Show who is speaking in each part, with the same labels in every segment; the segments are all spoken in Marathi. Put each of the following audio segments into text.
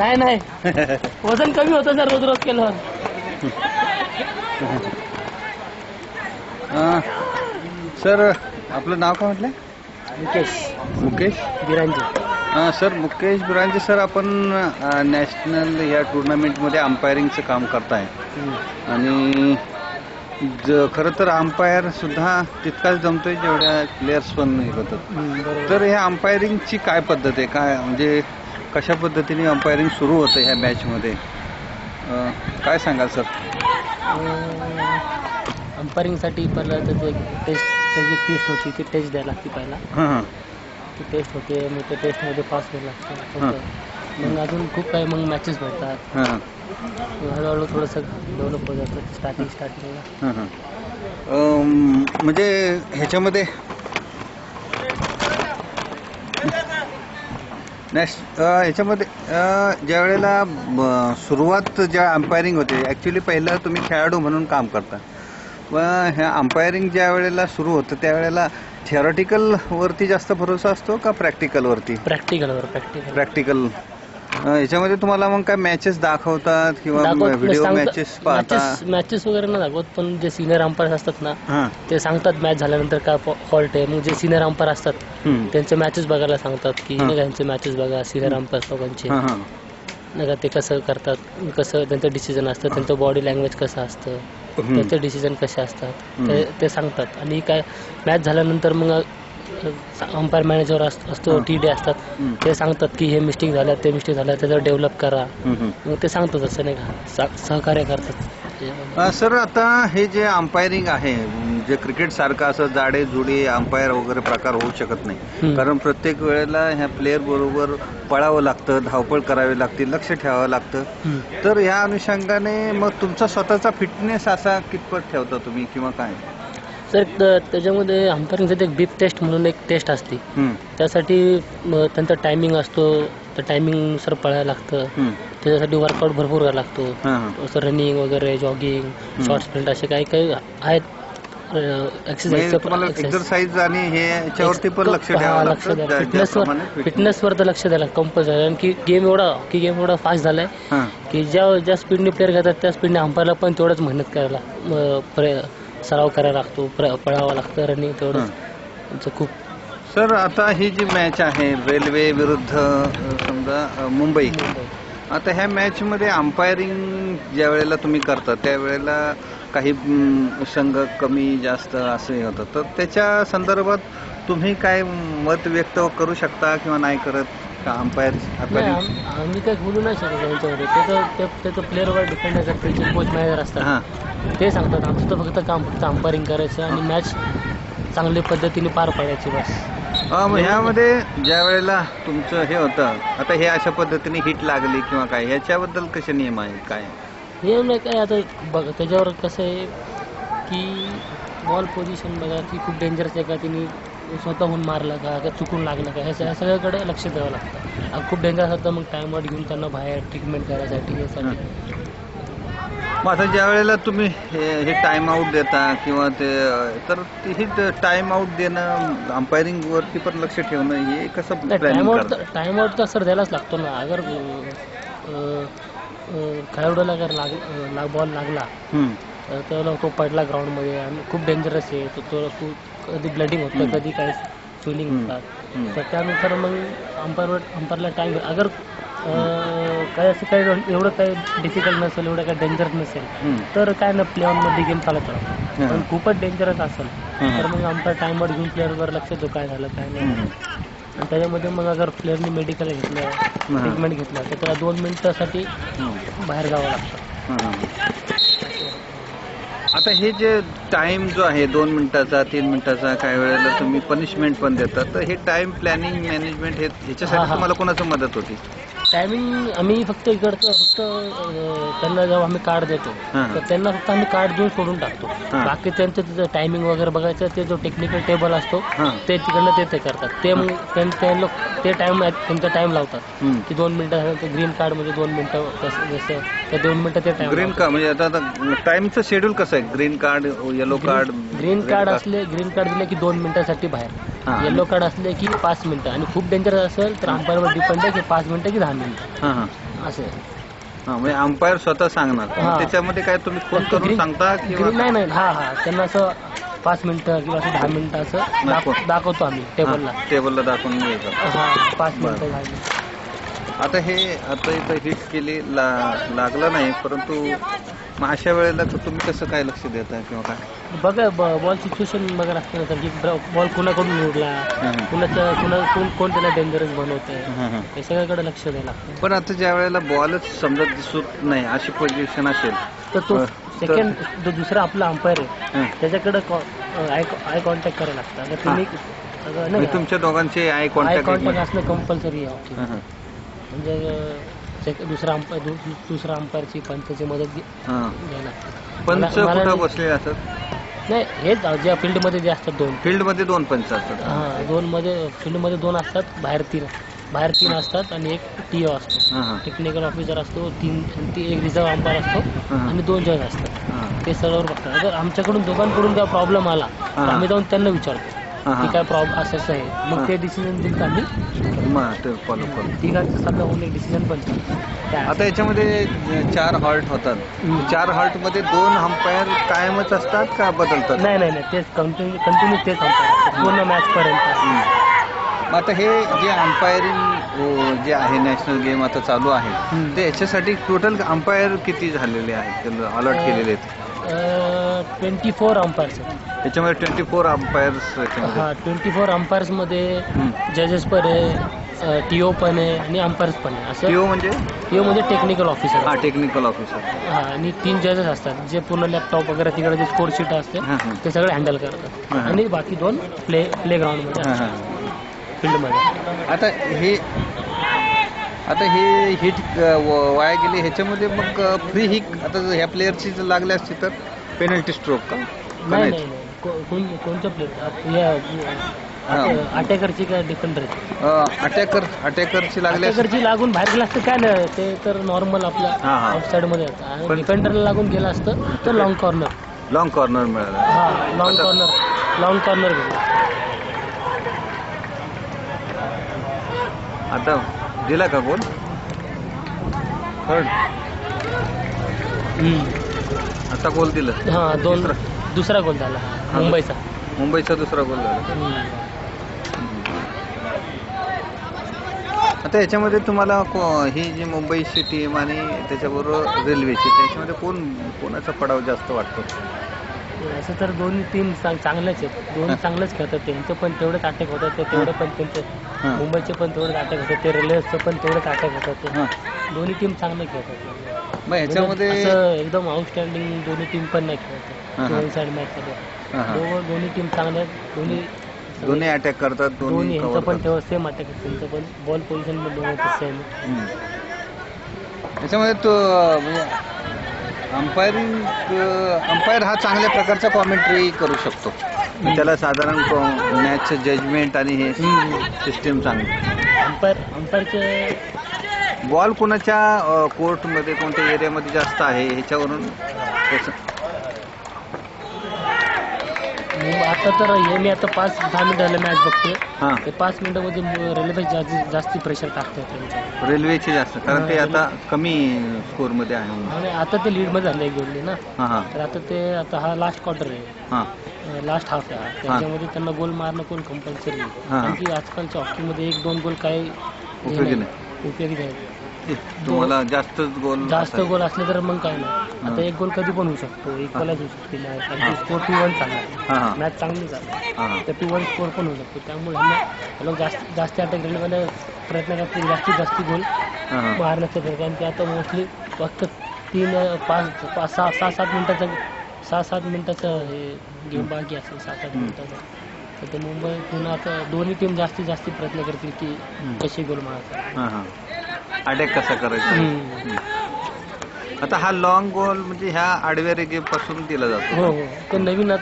Speaker 1: नाही नाही वजन कमी होतं सर रोज रोज केलं.
Speaker 2: सर आपलं नाव काय म्हटलं? मुकेश
Speaker 1: बिरांजे.
Speaker 2: सर मुकेश बिरांजे सर, आपण नॅशनल या टुर्नामेंटमध्ये अंपायरिंगचं काम करताय आणि खरं तर अंपायर सुद्धा तितकाच जमतोय जेवढ्या प्लेयर्स पण हे होतात. तर ह्या अंपायरिंगची काय पद्धत आहे, काय म्हणजे कशा पद्धतीने अंपायरिंग सुरू होतं ह्या मॅचमध्ये, काय सांगाल सर?
Speaker 1: अंपायरिंगसाठी पहिलं त्याचं एक त्याची टेस्ट होती, ती टेस्ट द्यायला लागते पहिला. ती टेस्ट होते, मग त्या टेस्टमध्ये पास व्हायला लागतं. मग अजून खूप काही मग मॅचेस भेटतात. हळूहळू थोडंसं डेव्हलप होत जातं स्टार्टिंगला.
Speaker 2: म्हणजे ह्याच्यामध्ये ह्याच्यामध्ये ज्या वेळेला सुरुवात ज्या अंपायरिंग होते, ॲक्च्युली पहिलं तुम्ही खेळाडू म्हणून काम करता, व ह्या अंपायरिंग ज्या वेळेला सुरू होतं त्यावेळेला थिअरॉटिकल वरती जास्त भरोसा असतो का प्रॅक्टिकलवरती? प्रॅक्टिकल. ह्याच्यामध्ये तुम्हाला मग काय मॅचेस दाखवतात किंवा व्हिडिओ मॅचेस पाहता?
Speaker 1: मॅचेस वगैरे नाही दाखवत, पण जे सिनियर अंपायर असतात ना ते सांगतात मॅच झाल्यानंतर काय फॉल्ट आहे. मग जे सिनियर अंपायर असतात त्यांचे मॅचेस बघायला सांगतात की नाही का, त्यांचे मॅचेस बघा सिनियर अंपायर लोकांचे, नाही का ते कसं करतात, कसं त्यांचं डिसिजन असतं, त्यांचं बॉडी लँग्वेज कसं असतं, त्यांचे डिसिजन कसे असतात ते सांगतात. आणि काय मॅच झाल्यानंतर मग अंपायर मॅनेजर असतो, TD असतात, ते सांगतात की हे मिस्टेक झाल्या, ते मिस्टेक झाल्या, त्याचं डेव्हलप करा. मग ते सांगतात असं नाही का, सहकार्य करतात.
Speaker 2: सर आता हे जे अंपायरिंग आहे, जे क्रिकेट सारखं असं जाडे जुडे अंपायर वगैरे प्रकार होऊ शकत नाही, कारण प्रत्येक वेळेला ह्या प्लेयर बरोबर पळावं लागतं, धावपळ करावी लागते, लक्ष ठेवावं लागतं. तर ह्या अनुषंगाने मग तुमचा स्वतःचा फिटनेस असा कितपत ठेवता तुम्ही किंवा काय?
Speaker 1: सर त्याच्यामध्ये अंपायरिंगसाठी एक बीप टेस्ट म्हणून एक टेस्ट असते, त्यासाठी त्यांचा टायमिंग असतो, त्या टायमिंग सर पळायला लागतं. त्याच्यासाठी वर्कआउट भरपूर करायला लागतो, असं रनिंग वगैरे, जॉगिंग, शॉर्ट स्प्रिंट असे काही काही आहेत
Speaker 2: एक्सरसाइज आणि हे याच्यावरती पण लक्ष द्यावं लागतं.
Speaker 1: फिटनेसवर तर लक्ष द्यायला कंपल्सरी, कारण की गेम एवढा फास्ट झालाय की ज्या स्पीडने प्लेअर घेतात त्या स्पीडने अंपायरला पण तेवढंच मेहनत करायला, सराव करायला लागतो, पळावं लागतं, रनिंग तेवढंच खूप.
Speaker 2: सर आता ही जी मॅच आहे रेल्वे विरुद्ध समजा मुंबई, आता ह्या मॅचमध्ये अंपायरिंग ज्या वेळेला तुम्ही करता त्यावेळेला काही संघ कमी जास्त असं होतं, तर त्याच्या संदर्भात तुम्ही काय मत व्यक्त करू शकता किंवा नाही करत का? अंपायर
Speaker 1: आम्ही काय बोलू नाही शकत त्यांच्यावर, त्याचं प्लेअरवर डिपेंड आहे. त्याचे कोच मॅनेजर असतात, ते सांगतात. आमचं तर फक्त काम अंपायरिंग करायचं आणि मॅच चांगल्या पद्धतीने पार पाडायची बस.
Speaker 2: ह्यामध्ये ज्या वेळेला तुमचं हे होतं, आता हे अशा पद्धतीने हिट लागली किंवा काय, ह्याच्याबद्दल कसे नियम आहेत, काय
Speaker 1: नियम नाही काय? आता बघा त्याच्यावर कसं आहे की बॉल पोझिशन बघा की खूप डेंजरस आहे का, तिने स्वतःहून मारला का चुकून लागलं का, ह्या सगळ्याकडे लक्ष द्यावं लागतं. खूप डेंजरस असतं मग टाइम आउट घेऊन त्यांना बाहेर ट्रीटमेंट करायसाठी यासाठी.
Speaker 2: मग आता ज्या वेळेला तुम्ही हे टाइम आउट देता किंवा ते, तर ही टाइम आउट देणं, अंपायरिंग वरती पण लक्ष ठेवणं, हे कसं
Speaker 1: टाइम आउट तर सर द्यायलाच लागतो ना. अगर खेळाडूला अगर बॉल लागला तर त्याला तो पडला ग्राउंडमध्ये आणि खूप डेंजरस आहे, तो कधी ब्लडिंग होतं, कधी काही स्वेलिंग होतात, तर त्यानुसार मग अंपायरला टाइम, अगर काय असं काही एवढं काही डिफिकल्ट नसेल, एवढं काही डेंजरस नसेल तर काय ना प्ले ऑनमध्ये गेम चालत राहतो. पण खूपच डेंजरस असेल तर मग अंपायर टाइम आउट घेऊन प्लेअरवर लक्ष देतो काय झालं काय नाही. आणि त्याच्यामध्ये मग अगर प्लेअरनी मेडिकल घेतलं, ट्रीटमेंट घेतलं, तर त्याला 2 मिनिटासाठी बाहेर जावं लागतं.
Speaker 2: आता हे जे टाइम जो आहे 2 मिनिटाचा 3 मिनिटाचा, काही वेळेला तुम्ही पनिशमेंट पण देतात, तर हे टाइम प्लॅनिंग मॅनेजमेंट हे ह्याच्यासाठी तुम्हाला कोणाची मदत होती?
Speaker 1: टायमिंग आम्ही फक्त त्यांना जेव्हा आम्ही कार्ड देतो तर त्यांना फक्त आम्ही कार्ड देऊन सोडून टाकतो. बाकी त्यांचं तिथं टायमिंग वगैरे बघायचं, ते जो टेक्निकल टेबल असतो ते तिकडनं ते करतात. ते मग ते त्यांचा टाइम लावतात की 2 मिनिटं, ग्रीन कार्ड म्हणजे 2 मिनिटं, जसं ते 2 मिनिटं ते टाइम.
Speaker 2: ग्रीन कार्ड म्हणजे आता टाइमचं शेड्यूल कसं आहे? Green card, yellow card?
Speaker 1: Green card दिले की 2 मिनिटासाठी बाहेर, येलो कार्ड असले की 5 मिनिटं, आणि खूप डेंजरस असेल तर अंपायरवर डिपेंड आहे की 5 मिनिटं की 10 मिनिटं. असं
Speaker 2: हा, म्हणजे अंपायर स्वतः सांगणार.
Speaker 1: हा.
Speaker 2: त्याच्यामध्ये काय तुम्ही फोन करून सांगता किंवा
Speaker 1: नाही नाही, हा त्यांना असं 5 मिनिटं किंवा असं 10 मिनिटं असं दाखवतो आम्ही
Speaker 2: टेबलला दाखवून घ्यायचं.
Speaker 1: हा 5 मिनिटं झाली.
Speaker 2: आता इथं हिट केली लागलं नाही, परंतु मग अशा वेळेला तर तुम्ही कसं काय लक्ष देता किंवा काय
Speaker 1: बघा बॉल सिच्युएशन बघा लागतं ना, तर की बॉल कुणाकडून निवडला, कोण त्याला डेंजरस बनवतंय, हे सगळ्याकडे लक्ष द्यायला लागतं.
Speaker 2: पण आता ज्या वेळेला बॉलच समजा दिसत नाही अशी पोझिशन असेल
Speaker 1: तर तो सेकंड जो दुसरा आपला अंपायर आहे त्याच्याकडे आय कॉन्टॅक्ट करायला लागतं. आता तुम्ही
Speaker 2: तुमच्या दोघांचे आय कॉन्टॅक्ट
Speaker 1: असणं कंपल्सरी आहे. म्हणजे दुसरा अंपायरची पंचाची मदत घ्यायला लागते.
Speaker 2: पंच कुठं बसले असतात?
Speaker 1: नाही, हेच ज्या फील्डमध्ये जे असतात दोन,
Speaker 2: फील्डमध्ये 2 पंच असतात.
Speaker 1: फील्डमध्ये 2 असतात, बाहेर 3 असतात आणि एक टीओ असतो, टेक्निकल ऑफिसर असतो, एक रिझर्व्ह अंपायर असतो आणि 2 जज असतात. ते सर्व बघतात. जर आमच्याकडून दोघांकडून काय प्रॉब्लेम आला तर आम्ही जाऊन त्यांना विचारतो की काय प्रॉब्लेम असं आहे, मग ते डिसिजन देईल आम्ही
Speaker 2: फॉलो करतो.
Speaker 1: तिघांचं सगळं होऊन एक डिसिजन बनतो.
Speaker 2: आता याच्यामध्ये 4 हॉल्ट होतात. 4 हॉल्ट मध्ये 2 अंपायर कायमच असतात का बदलतात?
Speaker 1: नाही, तेच कंटिन्यू तेच अंपायर पूर्ण मॅच पर्यंत.
Speaker 2: आता हे जे अंपायरिंग जे आहे नॅशनल गेम आता चालू आहे, ते याच्यासाठी टोटल अंपायर किती झालेले आहेत अलॉट केलेले आहेत?
Speaker 1: 24 अंपायर्स आहेत.
Speaker 2: त्याच्यामध्ये 24 अंपायर्स.
Speaker 1: हा 24 अंपायर्स मध्ये जजेस पण आहे, टीओ पण आहे आणि अंपायर्स पण आहे. असं टीओ म्हणजे टेक्निकल ऑफिसर.
Speaker 2: हा, टेक्निकल ऑफिसर.
Speaker 1: हा, आणि 3 जजेस असतात जे पूर्ण लॅपटॉप वगैरे तिकडे जे स्कोर शीट असते ते सगळे हँडल करतात आणि बाकी 2 प्ले ग्राउंड मध्ये फील्डमध्ये.
Speaker 2: आता हे हिट वाया गेले, ह्याच्यामध्ये मग फ्री हिट आता ह्या प्लेअरची जर लागली असती तर पेनल्टी स्ट्रोक का?
Speaker 1: नाही, कोणत्या प्लेअर? अटॅकरची का डिफेंडरची?
Speaker 2: अटॅकरची
Speaker 1: लागून बाहेर गेला असतं काय नाही, ते तर नॉर्मल आपल्या आउटसाइड मध्ये येतं. आणि डिफेंडरला लागून गेला असतं तर लॉंग कॉर्नर
Speaker 2: मिळाला.
Speaker 1: हा, लॉंग कॉर्नर गेला.
Speaker 2: आता दिला का गोल? आता गोल दिला.
Speaker 1: हा, दुसरा गोल झाला मुंबईचा
Speaker 2: दुसरा गोल झाला. आता याच्यामध्ये तुम्हाला ही जी मुंबईची टीम आणि त्याच्याबरोबर रेल्वेची, त्याच्यामध्ये कोणाचा पडाव जास्त वाटतो?
Speaker 1: असं तर दोन्ही टीम चांगल्याच आहेत. दोन्ही चांगलंच खेळतात. त्यांचं पण तेवढंच अटॅक होतात, ते तेवढं पण त्यांचं मुंबईचे पण तेवढंच अटॅक होतात, ते रेल्वेचं पण तेवढंच अटॅक होतात. दोन्ही टीम चांगले खेळतात.
Speaker 2: मग ह्याच्यामध्ये
Speaker 1: एकदम आउटस्टँडिंग दोन्ही टीम पण नाही खेळतात. 2 साइड मॅच मध्ये दोन्ही टीम चांगल्या आहेत.
Speaker 2: दोन्ही अटॅक करतात.
Speaker 1: दोन्ही यांचं पण तेव्हा सेम अटॅक आहे. त्यांचं पण बॉल पोझिशन पण दोन्ही सेम.
Speaker 2: त्याच्यामध्ये तो अंपायर हा चांगल्या प्रकारचा कॉमेंट्री करू शकतो. त्याला साधारण मॅचचं जजमेंट आणि हे सिस्टीम चांगली.
Speaker 1: अंपायरचे
Speaker 2: बॉल कोणाच्या कोर्टमध्ये कोणत्या एरियामध्ये जास्त आहे ह्याच्यावरून
Speaker 1: आता तर मी आता 5-10 मिनिटाला मॅच बघतोय. ते 5 मिनिटामध्ये रेल्वे जास्ती प्रेशर टाकतोय.
Speaker 2: रेल्वेची जास्त, कारण ते आता कमी स्कोर मध्ये आहे.
Speaker 1: आणि आता ते लीड मध्ये झाले गेले ना, तर आता हा लास्ट क्वार्टर आहे, लास्ट हाफ आहे. त्याच्यामध्ये त्यांना गोल मारणं कोण कंपल्सरी आहे, कारण की आजकालच्या हॉकीमध्ये 1-2 गोल काही उपयोगी नाही.
Speaker 2: तुम्हाला जास्त
Speaker 1: गोल असले तर मग काय नाही. आता 1 गोल कधी पण होऊ शकतो, इक्वलाइज होऊ शकते मॅच. आणि स्कोर 2-1 चालला, मॅच चांगली चालली तर 2-1 स्कोर पण होऊ शकतो. त्यामुळे लोक जास्त अटॅक रेल्वेला प्रयत्न करतील, जास्तीत गोल मारण्याचा प्रयत्न. कारण की आता मोस्टली फक्त 6-7 मिनिटाचं हे गेम बाकी असेल, 7-8 मिनिटाचं. तर ते मुंबई पुन्हा आता दोन्ही टीम जास्तीत प्रयत्न करतील की कशी गोल मारायचा,
Speaker 2: अटॅक कसा करायचा. आता हा लॉंग गोल म्हणजे ह्या आडव्या रेगेपासून दिला जातो.
Speaker 1: हो, ते नवीन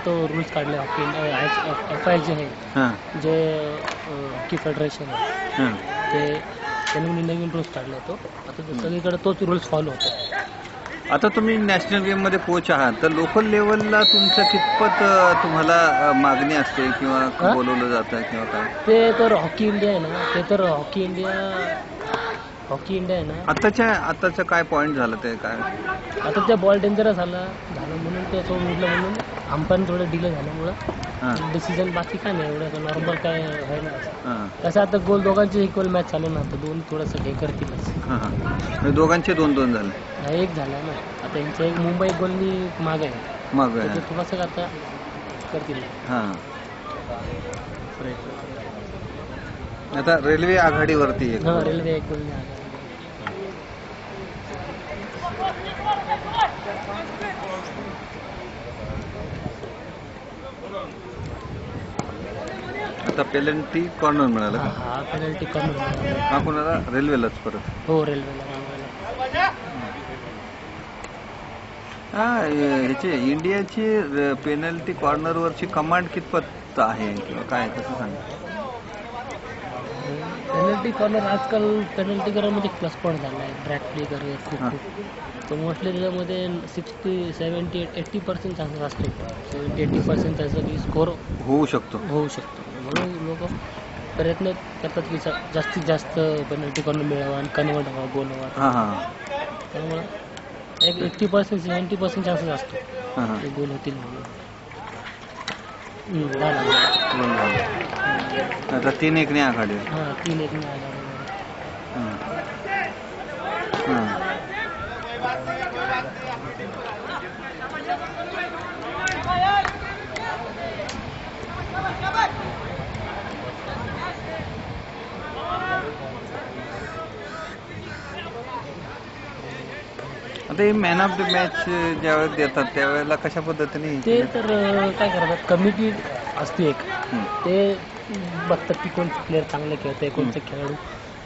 Speaker 1: तो रूल्स काढले हॉकी FIH जे आहे, जे हॉकी फेडरेशन आहे, ते त्यांनी नवीन रूल्स काढले. आता सगळीकडे तोच रूल्स फॉलो होतो.
Speaker 2: आता तुम्ही नॅशनल गेम मध्ये कोच आहात, तर लोकल लेवलला तुमचं कितपत तुम्हाला मागणी असते किंवा बोलवलं जातं किंवा काय?
Speaker 1: ते तर हॉकी इंडिया आहे ना, ते तर हॉकी इंडिया हॉकी इंडिया आहे ना,
Speaker 2: आताचं काय पॉईंट झालं ते काय?
Speaker 1: आता त्या बॉल डेंजरस झालं म्हणून तो सोडून उडलं म्हणून अंपायर थोडं डिले झाल्यामुळं डिसिजन बाकी काय नाही एवढं नॉर्मल काय आहे ना. कसं आता गोल दोघांचे इक्वल मॅच चालू ना, तर दोन थोडंसं हे करतीलच.
Speaker 2: दोघांचे 2-2 झाले.
Speaker 1: एक झाला ना आता यांच्या एक मुंबई गोलनी माग आहे,
Speaker 2: मग
Speaker 1: थोडंसं आता करतील.
Speaker 2: आता रेल्वे आघाडीवरती आहे.
Speaker 1: हा, रेल्वे एक गोलनी आघाडी.
Speaker 2: आता पेनल्टी कॉर्नर मिळाला का?
Speaker 1: हा, पेनल्टी कॉर्नर.
Speaker 2: हा कोणाला? रेल्वेलाच परत.
Speaker 1: हो, रेल्वेला.
Speaker 2: ह्याची इंडियाची पेनल्टी कॉर्नरवरची कमांड कितपत आहे किंवा काय कसं सांग?
Speaker 1: पेनल्टी कॉर्नर आजकाल पेनल्टी कॉर्नरमध्ये प्लस पॉईंट झाला आहे. ब्रॅक प्ले करत खूप तर मोस्टली त्याच्यामध्ये 60-70-80% चान्सेस असतो. 70-80% त्याचा की स्कोर होऊ शकतो. म्हणून लोक प्रयत्न करतात की जास्तीत जास्त पेनल्टी कॉर्नर मिळावा आणि कन्वर्ट व्हावा, गोल व्हावा. त्यामुळं एक 80-70% चान्सेस असतो ते गोल होतील म्हणून.
Speaker 2: आता 3-1 आघाडी.
Speaker 1: 3-1 आघाडी.
Speaker 2: आता हे मॅन ऑफ द मॅच ज्यावेळेस देतात त्यावेळेला कशा पद्धतीने
Speaker 1: ते तर काय करतात, कमिटी असते एक, ते बघतात की कोणतं प्लेअर चांगलं खेळतोय, कोणता खेळाडू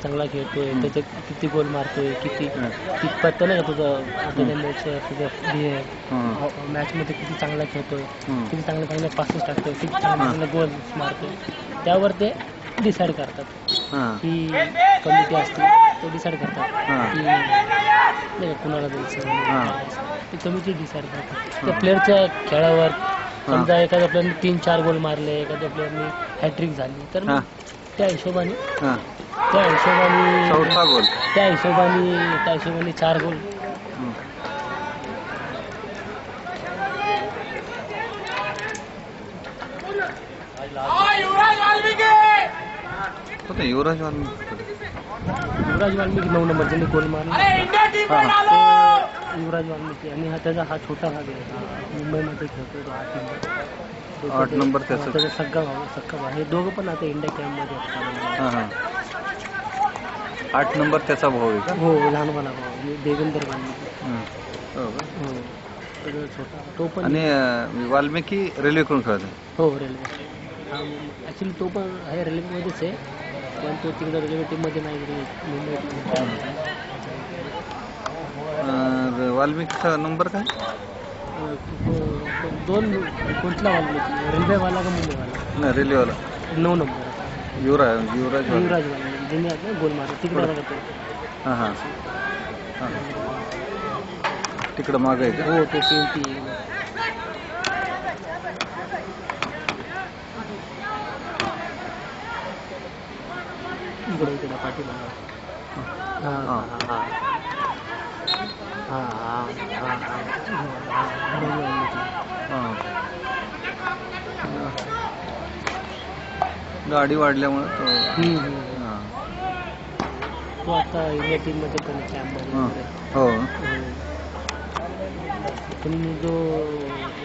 Speaker 1: चांगला खेळतोय, त्याचे किती गोल मारतोय, कितपत नाही का तुझं मॅचमध्ये किती चांगला खेळतोय, किती चांगले पासेस टाकतोय, किती चांगले गोल मारतोय, त्यावर ते डिसाईड करतात. ही कमिटी असते ते डिसाईड करतात की नाही कुणाला द्यायचं, ती कमिटी डिसाईड करतात. त्या प्लेअरच्या खेळावर समजा एखाद्या प्लेअरने 3-4 गोल मारले, एखाद्या प्लेअरने हॅट्रिक झाली तर त्या हिशोबाने 4 गोल.
Speaker 2: युवराज
Speaker 1: वाल्मिकी 9 नंबर ज्यांनी गोल मारला, युवराज वाल्मिकी. आणि हा छोटा भाग आहे, मुंबईमध्ये खेळतो
Speaker 2: 8 नंबर.
Speaker 1: त्याचा सगळा भाग हे दोघं पण आता इंडिया कॅम्पमध्ये असतात.
Speaker 2: 8 नंबर त्याचा भाऊ आहे का?
Speaker 1: हो, लहानपणा भाऊ देवेंद्र वाल्मिकी. छोटा तो पण.
Speaker 2: आणि वाल्मिकी रेल्वेकडून खेळतो.
Speaker 1: हो, रेल्वे. ॲक्च्युली तो पण आहे रेल्वेमध्येच आहे, पण तो तिकडे रेल्वे टीममध्ये नाही, मुंबईत.
Speaker 2: वाल्मिकीचा नंबर काय?
Speaker 1: 2. कुठला वाल्मिकी, रेल्वेवाला का मुंबईवाला?
Speaker 2: नाही, रेल्वेवाला.
Speaker 1: 9 नंबर
Speaker 2: युवराज
Speaker 1: वाल्मिकी ज्यांनी आता गोल मारला तिकडे जातो.
Speaker 2: तिकडं माग आहे का?
Speaker 1: हो, तो टी इकडे पाठीमागे.
Speaker 2: गाडी वाढल्यामुळे
Speaker 1: तो आता इंडिया टीम मध्ये पण कॅम्पमध्ये.
Speaker 2: हो.
Speaker 1: पण जो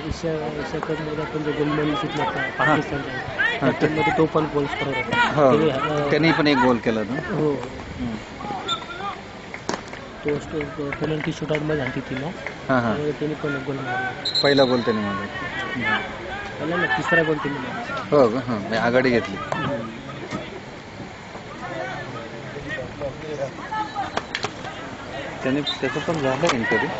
Speaker 1: एशिया कप मध्ये आपण जो गोल जिंकला पाकिस्तानच्या त्यामध्ये तो पण गोल स्कोरर होता.
Speaker 2: त्यांनी पण एक गोल केला.
Speaker 1: हो, तो पेनल्टी शूटआउट मध्ये झाली ती ना, त्यांनी पण गोल मारला.
Speaker 2: पहिला गोल त्यांनी मारला.
Speaker 1: पहिला ना, 3रा गोल त्यांनी मारला.
Speaker 2: हो का? आघाडी घेतली. त्याचं पण झालं इंटरव्ह्यू.